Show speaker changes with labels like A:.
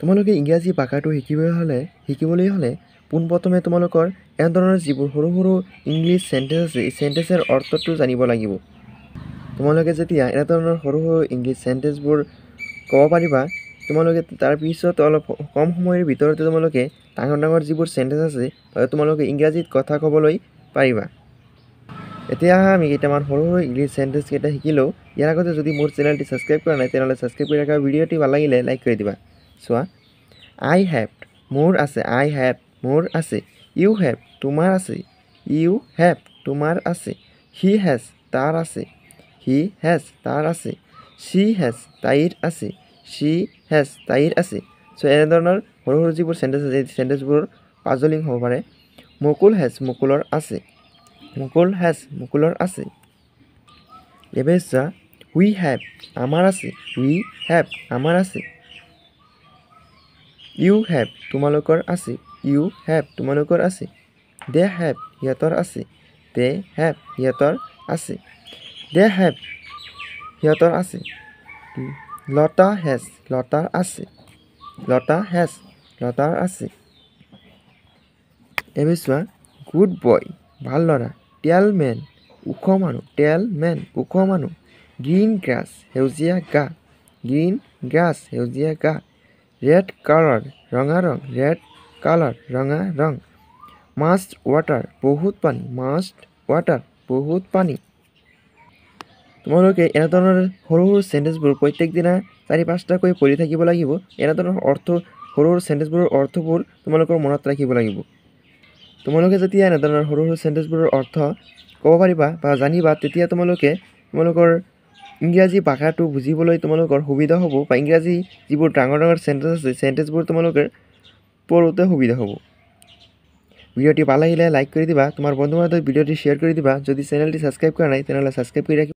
A: তোমালোকে ইংৰাজী ভাষাটো শিকিবলৈ হ'লে পোনপ্ৰথমে তোমালোকৰ এনে ধৰণৰ যিবোৰ সৰু সৰু ইংলিছ চেণ্টেন্স আছে এই চেণ্টেন্সৰ অৰ্থটো জানিব লাগিব। তোমালোকে যেতিয়া এনে ধৰণৰ সৰু সৰু ইংলিছ চেণ্টেন্সবোৰ ক'ব পাৰিবা তোমালোকে তাৰ পিছত অলপ কম সময়ৰ ভিতৰতে তোমালোকে ডাঙৰ ডাঙৰ যিবোৰ চেণ্টেন্স আছে তোমালোকে ইংৰাজীত কথা ক'বলৈ পাৰিবা। এতিয়া আমি কেইটামান সৰু সৰু ইংলিছ চেণ্টেন্স কেইটা শিকিলোঁ। ইয়াৰ আগতে যদি মোৰ চেনেলটি ছাবস্ক্ৰাইব কৰা নাই তেনেহ'লে ছাবস্ক্ৰাইব কৰি ৰাখা, ভিডিঅ'টি ভাল লাগিলে লাইক কৰি দিবা। চোৱা, আই হেভ মোৰ আছে, আই হেভ মোৰ আছে। ইউ হেভ তোমাৰ আছে, ইউ হেভ তোমাৰ আছে। হি হেজ তাৰ আছে, হি হেজ তাৰ আছে। শ্বি হেজ তাইৰ আছে, শ্বি হেজ তাইৰ আছে। চ' এনেধৰণৰ সৰু সৰু যিবোৰ চেণ্টেন্স আছে এই চেণ্টেন্সবোৰ পাজলিং হ'ব পাৰে। মুকুল হেজ মুকুলৰ আছে, মুকুল হেজ মুকুলৰ আছে। এবাৰ চোৱা, উই হেভ আমাৰ আছে, উই হেভ আমাৰ আছে। ইউ হেভ তোমালোকৰ আছে, ইউ হেভ তোমালোকৰ আছে। দে হেভ সিহঁতৰ আছে, দে হেভ সিহঁতৰ আছে। দে হেভ সিহঁতৰ আছে। লতা হেজ লতাৰ আছে, লতা হেজ লতাৰ আছে। এবাৰ চোৱা, গুড বয় ভাল ল'ৰা। টেল মেন ওখ মানুহ, টেল মেন ওখ মানুহ। গ্ৰীণ গ্ৰাছ সেউজীয়া ঘাঁহ, গ্ৰীণ গ্ৰাছ সেউজীয়া ঘাঁহ। ৰেড কালাৰ ৰঙা ৰং, ৰেড কালাৰ ৰঙা ৰং। মাষ্ট ৱাটাৰ বহুত পানী, মাষ্ট ৱাটাৰ বহুত পানী। তোমালোকে এনেধৰণৰ সৰু সৰু চেণ্টেন্সবোৰ প্ৰত্যেক দিনা 4-5টাকৈ পঢ়ি থাকিব লাগিব। এনেধৰণৰ সৰু সৰু চেণ্টেন্সবোৰৰ অৰ্থবোৰ তোমালোকৰ মনত ৰাখিব লাগিব। তোমালোকে যেতিয়া এনেধৰণৰ সৰু সৰু চেণ্টেন্সবোৰৰ অৰ্থ ক'ব পাৰিবা বা জানিবা তেতিয়া তোমালোকৰ ইংৰাজী ভাষাটো বুজিবলৈ তোমালোকৰ সুবিধা হ'ব বা ইংৰাজী যিবোৰ ডাঙৰ ডাঙৰ চেণ্টেন্স আছে চেণ্টেন্সবোৰ তোমালোকে পঢ়োঁতে সুবিধা হ'ব। ভিডিঅ'টি ভাল লাগিলে লাইক কৰি দিবা, তোমাৰ বন্ধু বান্ধৱীক ভিডিঅ'টি শ্বেয়াৰ কৰি দিবা। যদি চেনেলটি ছাবস্ক্ৰাইব কৰা নাই তেনেহ'লে ছাবস্ক্ৰাইব কৰি ৰাখিবা।